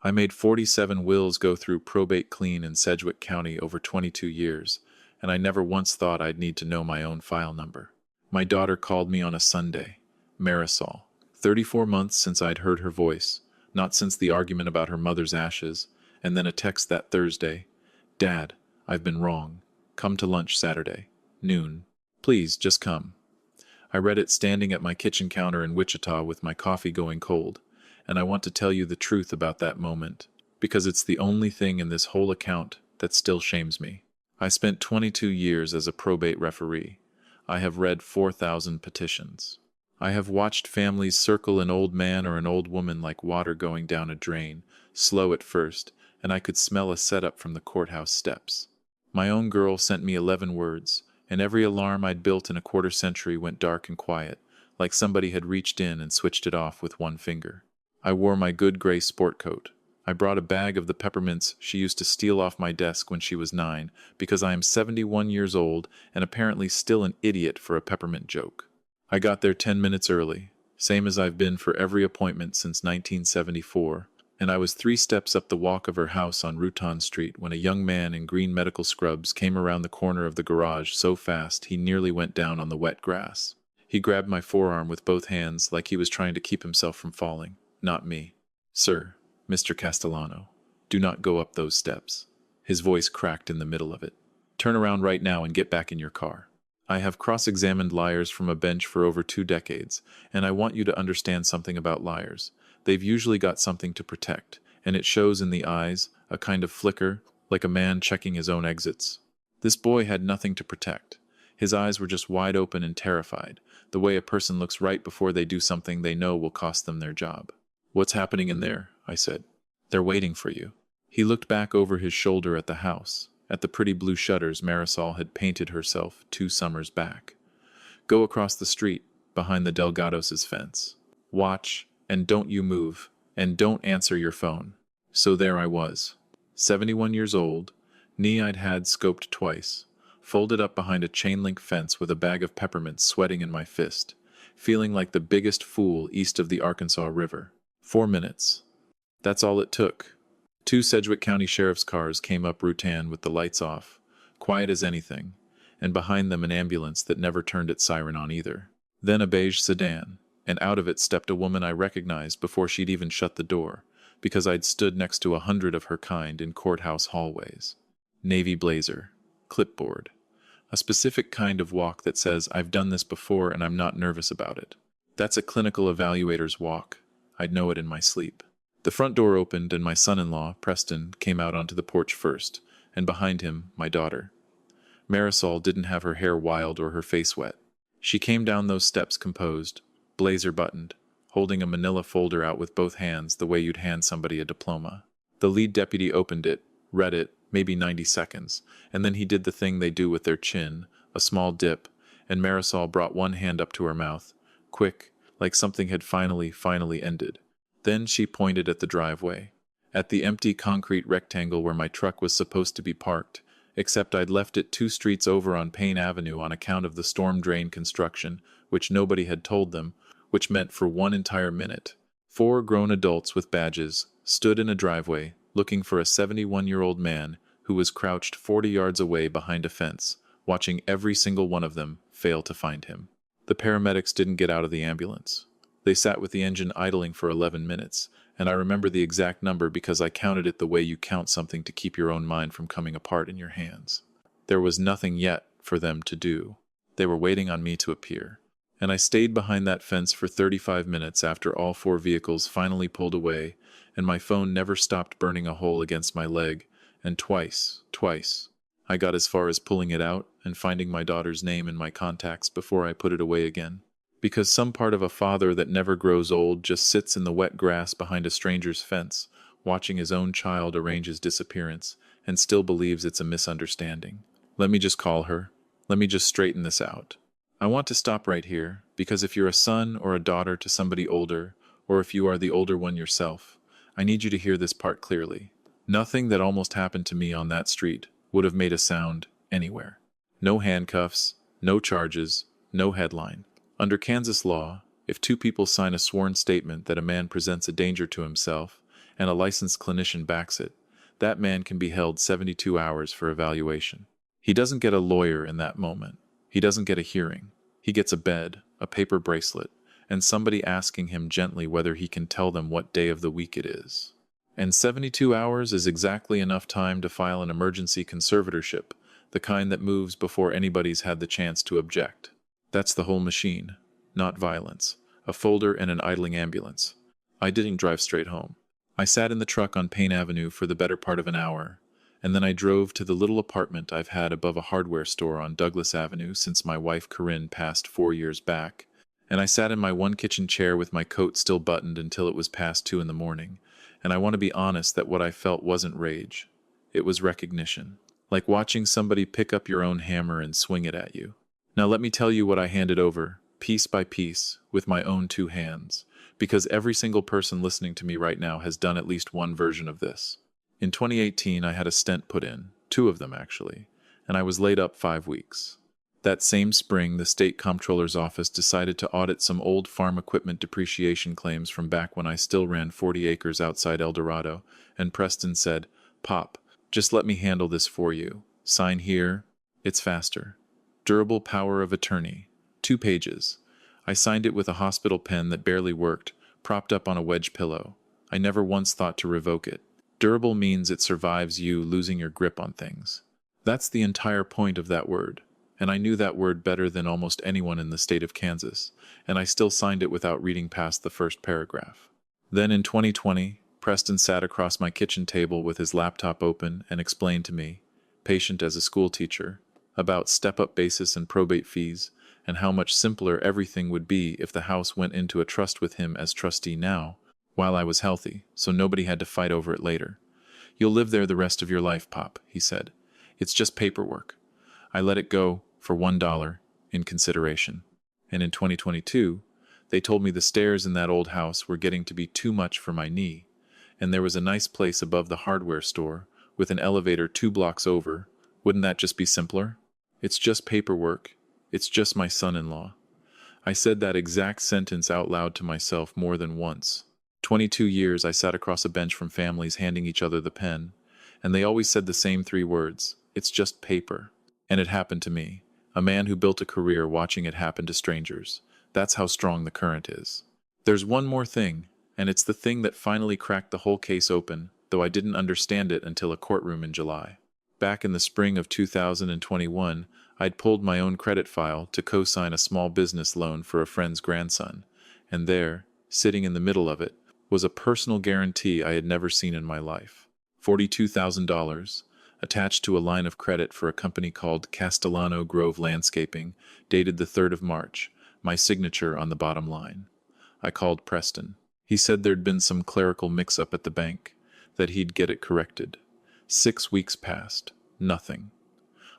I made 47 wills go through probate clean in Sedgwick County over 22 years, and I never once thought I'd need to know my own file number. My daughter called me on a Sunday. Marisol. 34 months since I'd heard her voice, not since the argument about her mother's ashes, and then a text that Thursday. Dad, I've been wrong. Come to lunch Saturday. Noon. Please, just come. I read it standing at my kitchen counter in Wichita with my coffee going cold, and I want to tell you the truth about that moment, because it's the only thing in this whole account that still shames me. I spent 22 years as a probate referee. I have read 4,000 petitions. I have watched families circle an old man or an old woman like water going down a drain, slow at first, and I could smell a setup from the courthouse steps. My own girl sent me 11 words, and every alarm I'd built in a quarter century went dark and quiet, like somebody had reached in and switched it off with one finger. I wore my good gray sport coat. I brought a bag of the peppermints she used to steal off my desk when she was 9, because I am 71 years old and apparently still an idiot for a peppermint joke. I got there 10 minutes early, same as I've been for every appointment since 1974, and I was 3 steps up the walk of her house on Routon Street when a young man in green medical scrubs came around the corner of the garage so fast he nearly went down on the wet grass. He grabbed my forearm with both hands like he was trying to keep himself from falling, not me. Sir, Mr. Castellano, do not go up those steps. His voice cracked in the middle of it. Turn around right now and get back in your car. I have cross-examined liars from a bench for over 2 decades, and I want you to understand something about liars. They've usually got something to protect, and it shows in the eyes, a kind of flicker, like a man checking his own exits. This boy had nothing to protect. His eyes were just wide open and terrified, the way a person looks right before they do something they know will cost them their job. What's happening in there? I said. They're waiting for you. He looked back over his shoulder at the house, at the pretty blue shutters Marisol had painted herself 2 summers back. Go across the street, behind the Delgados' fence. Watch, and don't you move, and don't answer your phone. So there I was, 71 years old, knee I'd had scoped twice, folded up behind a chain-link fence with a bag of peppermints sweating in my fist, feeling like the biggest fool east of the Arkansas River. 4 minutes. That's all it took. 2 Sedgwick County Sheriff's cars came up Routan with the lights off, quiet as anything, and behind them an ambulance that never turned its siren on either. Then a beige sedan, and out of it stepped a woman I recognized before she'd even shut the door, because I'd stood next to 100 of her kind in courthouse hallways. Navy blazer, clipboard, a specific kind of walk that says, I've done this before and I'm not nervous about it. That's a clinical evaluator's walk. I'd know it in my sleep. The front door opened and my son-in-law, Preston, came out onto the porch first, and behind him, my daughter. Marisol didn't have her hair wild or her face wet. She came down those steps composed, blazer buttoned, holding a manila folder out with both hands the way you'd hand somebody a diploma. The lead deputy opened it, read it, maybe 90 seconds, and then he did the thing they do with their chin, a small dip, and Marisol brought one hand up to her mouth, quick, like something had finally ended. Then she pointed at the driveway, at the empty concrete rectangle where my truck was supposed to be parked, except I'd left it 2 streets over on Payne Avenue on account of the storm drain construction, which nobody had told them, which meant for 1 entire minute, 4 grown adults with badges stood in a driveway looking for a 71-year-old man who was crouched 40 yards away behind a fence, watching every single one of them fail to find him. The paramedics didn't get out of the ambulance. They sat with the engine idling for 11 minutes, and I remember the exact number because I counted it the way you count something to keep your own mind from coming apart in your hands. There was nothing yet for them to do. They were waiting on me to appear. And I stayed behind that fence for 35 minutes after all 4 vehicles finally pulled away, and my phone never stopped burning a hole against my leg, and twice, I got as far as pulling it out and finding my daughter's name in my contacts before I put it away again. Because some part of a father that never grows old just sits in the wet grass behind a stranger's fence, watching his own child arrange his disappearance, and still believes it's a misunderstanding. Let me just call her. Let me just straighten this out. I want to stop right here, because if you're a son or a daughter to somebody older, or if you are the older one yourself, I need you to hear this part clearly. Nothing that almost happened to me on that street would have made a sound anywhere. No handcuffs, no charges, no headline. Under Kansas law, if 2 people sign a sworn statement that a man presents a danger to himself, and a licensed clinician backs it, that man can be held 72 hours for evaluation. He doesn't get a lawyer in that moment. He doesn't get a hearing. He gets a bed, a paper bracelet, and somebody asking him gently whether he can tell them what day of the week it is. And 72 hours is exactly enough time to file an emergency conservatorship, the kind that moves before anybody's had the chance to object. That's the whole machine, not violence, a folder and an idling ambulance. I didn't drive straight home. I sat in the truck on Payne Avenue for the better part of an hour, and then I drove to the little apartment I've had above a hardware store on Douglas Avenue since my wife Corinne passed 4 years back, and I sat in my one kitchen chair with my coat still buttoned until it was past 2 in the morning, and I want to be honest that what I felt wasn't rage. It was recognition, like watching somebody pick up your own hammer and swing it at you. Now let me tell you what I handed over, piece by piece, with my own 2 hands, because every single person listening to me right now has done at least one version of this. In 2018, I had a stent put in, 2 of them actually, and I was laid up 5 weeks. That same spring, the state comptroller's office decided to audit some old farm equipment depreciation claims from back when I still ran 40 acres outside El Dorado, and Preston said, "Pop, just let me handle this for you. Sign here. It's faster. Durable power of attorney. 2 pages. I signed it with a hospital pen that barely worked, propped up on a wedge pillow. I never once thought to revoke it. Durable means it survives you losing your grip on things. That's the entire point of that word. And I knew that word better than almost anyone in the state of Kansas, and I still signed it without reading past the first paragraph. Then in 2020, Preston sat across my kitchen table with his laptop open and explained to me, patient as a school teacher, about step-up basis and probate fees, and how much simpler everything would be if the house went into a trust with him as trustee now, while I was healthy, so nobody had to fight over it later. "You'll live there the rest of your life, Pop," he said. "It's just paperwork." I let it go for $1 in consideration. And in 2022, they told me the stairs in that old house were getting to be too much for my knee, and there was a nice place above the hardware store with an elevator 2 blocks over. Wouldn't that just be simpler? It's just paperwork. It's just my son-in-law. I said that exact sentence out loud to myself more than once. 22 years I sat across a bench from families handing each other the pen, and they always said the same 3 words, "It's just paper." And it happened to me, a man who built a career watching it happen to strangers. That's how strong the current is. There's one more thing, and it's the thing that finally cracked the whole case open, though I didn't understand it until a courtroom in July. Back in the spring of 2021, I'd pulled my own credit file to co-sign a small business loan for a friend's grandson, and there, sitting in the middle of it, was a personal guarantee I had never seen in my life. $42,000, attached to a line of credit for a company called Castellano Grove Landscaping, dated the 3rd of March, my signature on the bottom line. I called Preston. He said there'd been some clerical mix-up at the bank, that he'd get it corrected. 6 weeks passed. Nothing.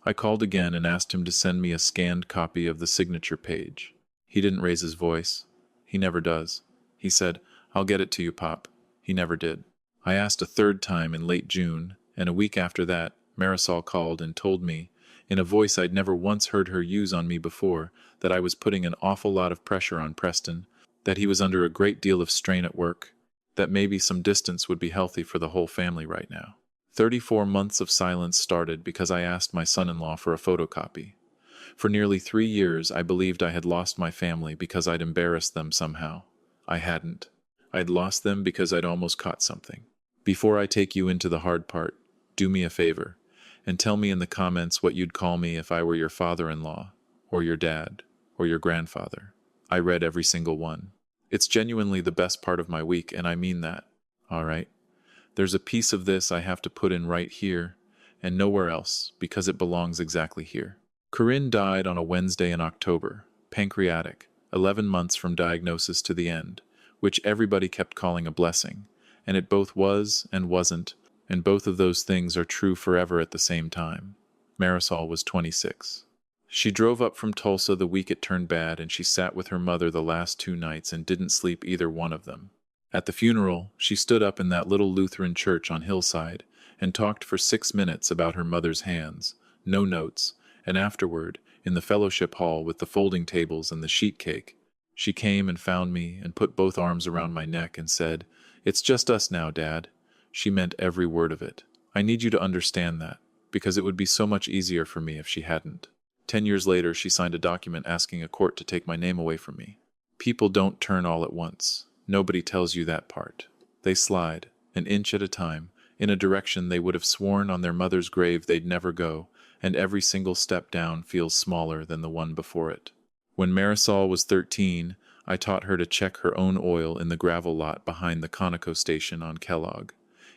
I called again and asked him to send me a scanned copy of the signature page. He didn't raise his voice. He never does. He said, "I'll get it to you, Pop." He never did. I asked a 3rd time in late June, and a week after that, Marisol called and told me, in a voice I'd never once heard her use on me before, that I was putting an awful lot of pressure on Preston, that he was under a great deal of strain at work, that maybe some distance would be healthy for the whole family right now. 34 months of silence started because I asked my son-in-law for a photocopy. For nearly 3 years, I believed I had lost my family because I'd embarrassed them somehow. I hadn't. I'd lost them because I'd almost caught something. Before I take you into the hard part, do me a favor, and tell me in the comments what you'd call me if I were your father-in-law, or your dad, or your grandfather. I read every single one. It's genuinely the best part of my week, and I mean that. All right? There's a piece of this I have to put in right here, and nowhere else, because it belongs exactly here. Corinne died on a Wednesday in October, pancreatic, 11 months from diagnosis to the end, which everybody kept calling a blessing, and it both was and wasn't, and both of those things are true forever at the same time. Marisol was 26. She drove up from Tulsa the week it turned bad, and she sat with her mother the last 2 nights and didn't sleep either one of them. At the funeral, she stood up in that little Lutheran church on Hillside and talked for 6 minutes about her mother's hands, no notes, and afterward, in the fellowship hall with the folding tables and the sheet cake, she came and found me and put both arms around my neck and said, It's just us now, Dad. She meant every word of it. I need you to understand that, because it would be so much easier for me if she hadn't. 10 years later, she signed a document asking a court to take my name away from me. People don't turn all at once. Nobody tells you that part. They slide, an inch at a time, in a direction they would have sworn on their mother's grave they'd never go, and every single step down feels smaller than the one before it. When Marisol was 13, I taught her to check her own oil in the gravel lot behind the Conoco station on Kellogg.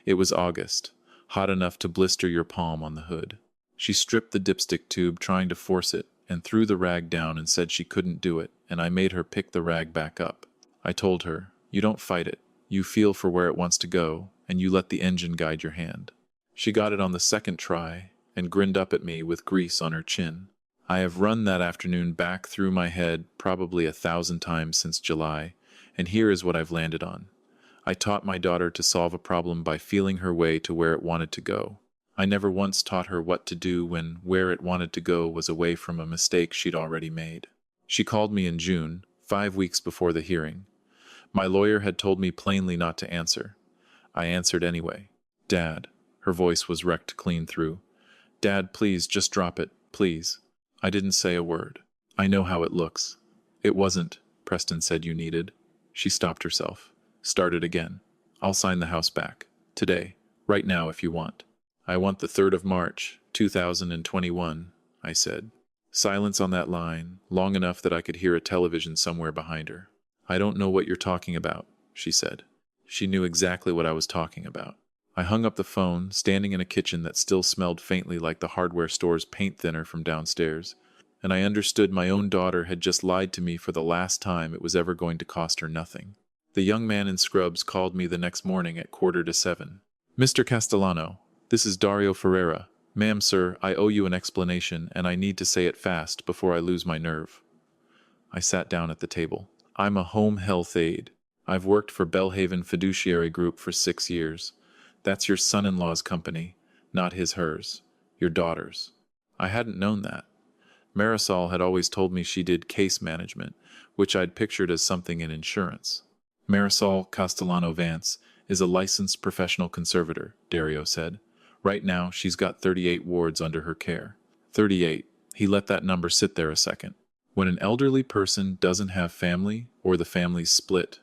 It was August, hot enough to blister your palm on the hood. She stripped the dipstick tube, trying to force it, and threw the rag down and said she couldn't do it, and I made her pick the rag back up. I told her, "You don't fight it. You feel for where it wants to go, and you let the engine guide your hand." She got it on the second try, and grinned up at me with grease on her chin. I have run that afternoon back through my head probably 1,000 times since July, and here is what I've landed on. I taught my daughter to solve a problem by feeling her way to where it wanted to go. I never once taught her what to do when where it wanted to go was away from a mistake she'd already made. She called me in June, 5 weeks before the hearing. My lawyer had told me plainly not to answer. I answered anyway. "Dad," her voice was wrecked clean through. "Dad, please, just drop it, please." I didn't say a word. "I know how it looks." "It wasn't," Preston said, "you needed." She stopped herself. Started again. "I'll sign the house back. Today. Right now if you want." "I want the 3rd of March, 2021, I said. Silence on that line, long enough that I could hear a television somewhere behind her. "I don't know what you're talking about," she said. She knew exactly what I was talking about. I hung up the phone, standing in a kitchen that still smelled faintly like the hardware store's paint thinner from downstairs, and I understood my own daughter had just lied to me for the last time it was ever going to cost her nothing. The young man in scrubs called me the next morning at 6:45. "Mr. Castellano, this is Dario Ferreira. Ma'am, sir, I owe you an explanation, and I need to say it fast before I lose my nerve." I sat down at the table. "I'm a home health aide. I've worked for Bellhaven Fiduciary Group for 6 years. That's your son-in-law's company, not hers, your daughter's." I hadn't known that. Marisol had always told me she did case management, which I'd pictured as something in insurance. "Marisol Castellano Vance is a licensed professional conservator," Dario said. "Right now, she's got 38 wards under her care." 38. He let that number sit there a second. When an elderly person doesn't have family, or the family's split,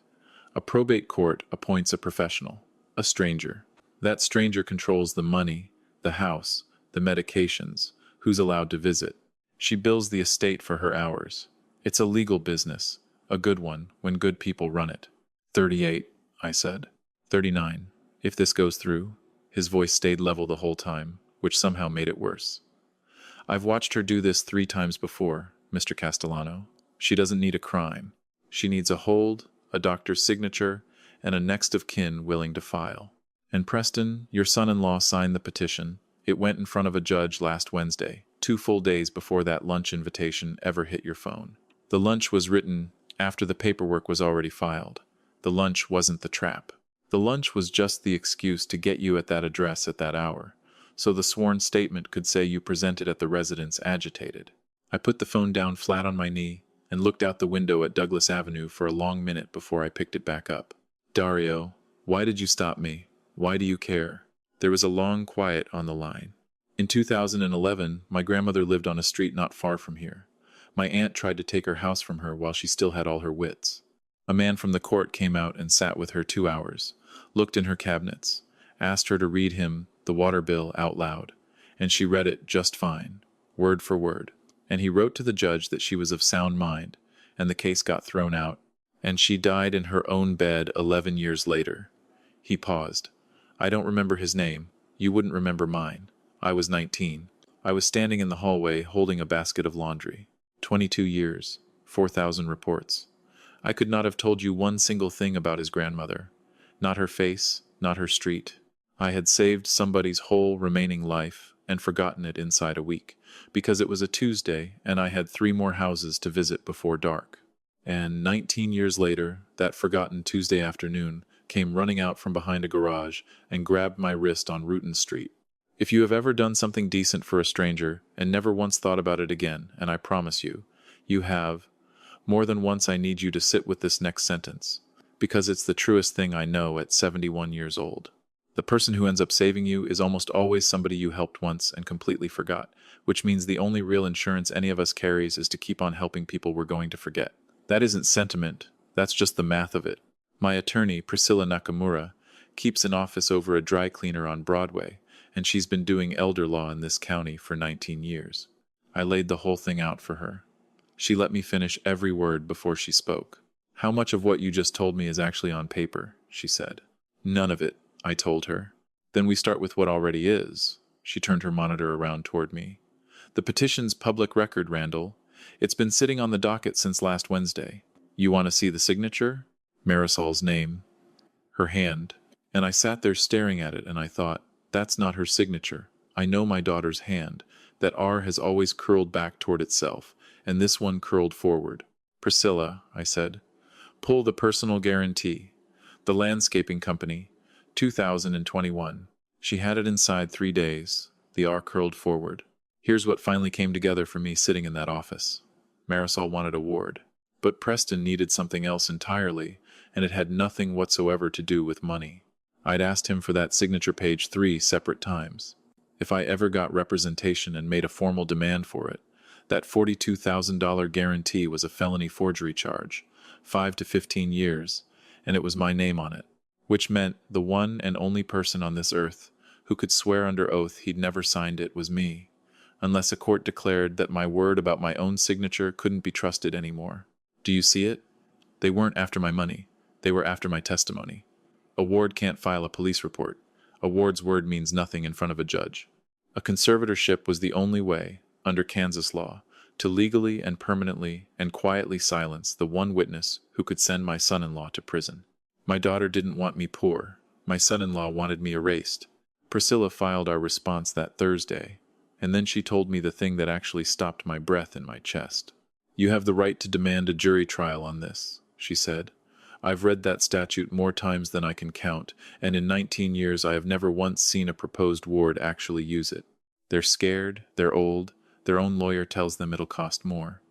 a probate court appoints a professional, a stranger. That stranger controls the money, the house, the medications, who's allowed to visit. She bills the estate for her hours. It's a legal business, a good one when good people run it. 38, I said. 39. If this goes through. His voice stayed level the whole time, which somehow made it worse. "I've watched her do this 3 times before, Mr. Castellano. She doesn't need a crime. She needs a hold, a doctor's signature, and a next of kin willing to file. And Preston, your son-in-law signed the petition. It went in front of a judge last Wednesday, 2 full days before that lunch invitation ever hit your phone. The lunch was written after the paperwork was already filed. The lunch wasn't the trap. The lunch was just the excuse to get you at that address at that hour, so the sworn statement could say you presented at the residence agitated." I put the phone down flat on my knee and looked out the window at Douglas Avenue for a long minute before I picked it back up. "Dario, why did you stop me? Why do you care?" There was a long quiet on the line. "In 2011, my grandmother lived on a street not far from here. My aunt tried to take her house from her while she still had all her wits. A man from the court came out and sat with her 2 hours, looked in her cabinets, asked her to read him the water bill out loud, and she read it just fine, word for word. And he wrote to the judge that she was of sound mind, and the case got thrown out, and she died in her own bed 11 years later." He paused. "I don't remember his name. You wouldn't remember mine. I was 19. I was standing in the hallway holding a basket of laundry. 22 years, 4,000 reports. I could not have told you one single thing about his grandmother. Not her face, not her street. I had saved somebody's whole remaining life and forgotten it inside a week, because it was a Tuesday and I had 3 more houses to visit before dark. And 19 years later, that forgotten Tuesday afternoon came running out from behind a garage and grabbed my wrist on Rutan Street. If you have ever done something decent for a stranger and never once thought about it again, and I promise you, you have, more than once I need you to sit with this next sentence, Because it's the truest thing I know at 71 years old. The person who ends up saving you is almost always somebody you helped once and completely forgot, which means the only real insurance any of us carries is to keep on helping people we're going to forget. That isn't sentiment, that's just the math of it. My attorney, Priscilla Nakamura, keeps an office over a dry cleaner on Broadway, and she's been doing elder law in this county for 19 years. I laid the whole thing out for her. She let me finish every word before she spoke. "How much of what you just told me is actually on paper?" she said. "None of it," I told her. "Then we start with what already is." She turned her monitor around toward me. "The petition's public record, Randall. It's been sitting on the docket since last Wednesday. You want to see the signature?" Marisol's name. Her hand. And I sat there staring at it, and I thought, that's not her signature. I know my daughter's hand. That R has always curled back toward itself, and this one curled forward. "Priscilla," I said, "pull the personal guarantee. The landscaping company, 2021. She had it inside 3 days. The R curled forward. Here's what finally came together for me sitting in that office. Marisol wanted a ward, but Preston needed something else entirely, and it had nothing whatsoever to do with money. I'd asked him for that signature page 3 separate times. If I ever got representation and made a formal demand for it, that $42,000 guarantee was a felony forgery charge, 5 to 15 years, and it was my name on it, which meant the one and only person on this earth who could swear under oath he'd never signed it was me, unless a court declared that my word about my own signature couldn't be trusted anymore. Do you see it? They weren't after my money. They were after my testimony. A ward can't file a police report. A ward's word means nothing in front of a judge. A conservatorship was the only way, under Kansas law, to legally and permanently and quietly silence the one witness who could send my son-in-law to prison. My daughter didn't want me poor. My son-in-law wanted me erased. Priscilla filed our response that Thursday, and then she told me the thing that actually stopped my breath in my chest. "You have the right to demand a jury trial on this," she said. "I've read that statute more times than I can count, and in 19 years I have never once seen a proposed ward actually use it. They're scared, they're old, their own lawyer tells them it'll cost more.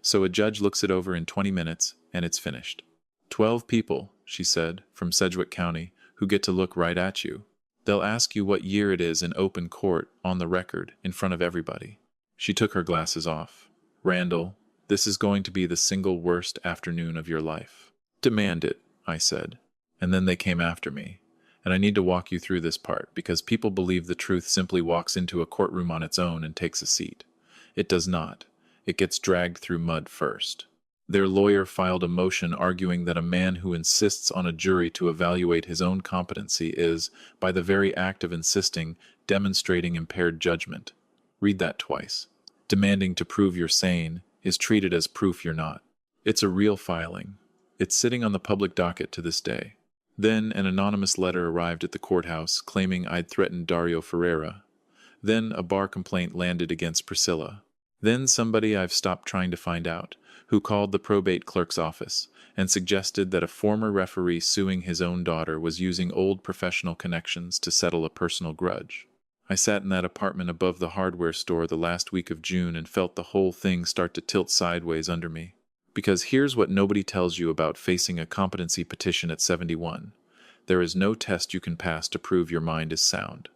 So a judge looks it over in 20 minutes, and it's finished. 12 people," she said, "from Sedgwick County, who get to look right at you. They'll ask you what year it is in open court, on the record, in front of everybody." She took her glasses off. "Randall, this is going to be the single worst afternoon of your life." "Demand it," I said. And then they came after me. And I need to walk you through this part, because people believe the truth simply walks into a courtroom on its own and takes a seat. It does not. It gets dragged through mud first. Their lawyer filed a motion arguing that a man who insists on a jury to evaluate his own competency is, by the very act of insisting, demonstrating impaired judgment. Read that twice. Demanding to prove you're sane is treated as proof you're not. It's a real filing. It's sitting on the public docket to this day. Then an anonymous letter arrived at the courthouse claiming I'd threatened Dario Ferreira. Then a bar complaint landed against Priscilla. Then somebody I've stopped trying to find out, who called the probate clerk's office and suggested that a former referee suing his own daughter was using old professional connections to settle a personal grudge. I sat in that apartment above the hardware store the last week of June and felt the whole thing start to tilt sideways under me. Because here's what nobody tells you about facing a competency petition at 71. There is no test you can pass to prove your mind is sound.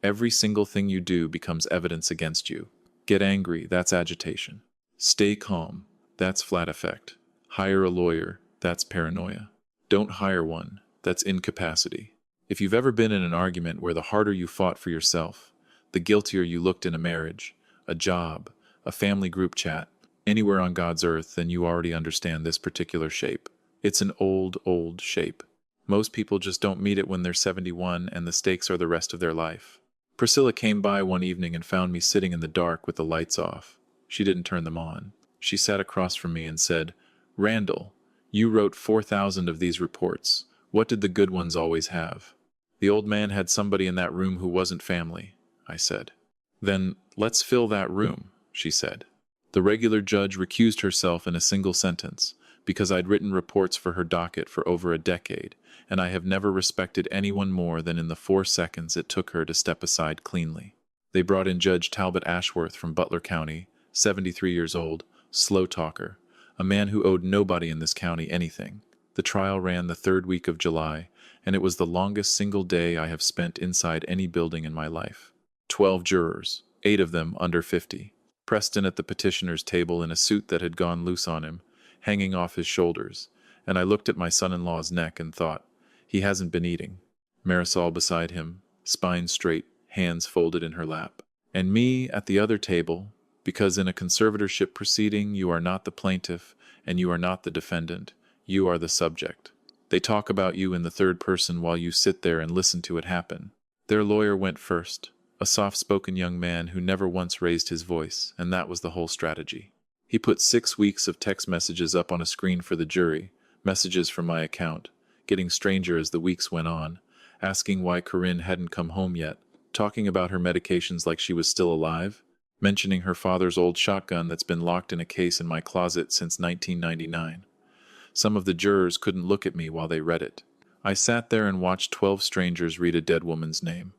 Every single thing you do becomes evidence against you. Get angry, that's agitation. Stay calm, that's flat affect. Hire a lawyer, that's paranoia. Don't hire one, that's incapacity. If you've ever been in an argument where the harder you fought for yourself, the guiltier you looked in a marriage, a job, a family group chat, anywhere on God's earth, then you already understand this particular shape. It's an old, old shape. Most people just don't meet it when they're 71, and the stakes are the rest of their life. Priscilla came by one evening and found me sitting in the dark with the lights off. She didn't turn them on. She sat across from me and said, "Randall, you wrote 4,000 of these reports. What did the good ones always have?" "The old man had somebody in that room who wasn't family," I said. "Then let's fill that room," she said. The regular judge recused herself in a single sentence, because I'd written reports for her docket for over a decade, and I have never respected anyone more than in the 4 seconds it took her to step aside cleanly. They brought in Judge Talbot Ashworth from Butler County, 73 years old, slow talker, a man who owed nobody in this county anything. The trial ran the third week of July, and it was the longest single day I have spent inside any building in my life. 12 jurors, 8 of them under 50. Preston at the petitioner's table in a suit that had gone loose on him, hanging off his shoulders, and I looked at my son-in-law's neck and thought, he hasn't been eating. Marisol beside him, spine straight, hands folded in her lap. And me at the other table, because in a conservatorship proceeding you are not the plaintiff and you are not the defendant, you are the subject. They talk about you in the third person while you sit there and listen to it happen. Their lawyer went first, a soft-spoken young man who never once raised his voice, and that was the whole strategy. He put 6 weeks of text messages up on a screen for the jury, messages from my account, getting stranger as the weeks went on, asking why Corinne hadn't come home yet, talking about her medications like she was still alive, mentioning her father's old shotgun that's been locked in a case in my closet since 1999. Some of the jurors couldn't look at me while they read it. I sat there and watched 12 strangers read a dead woman's name.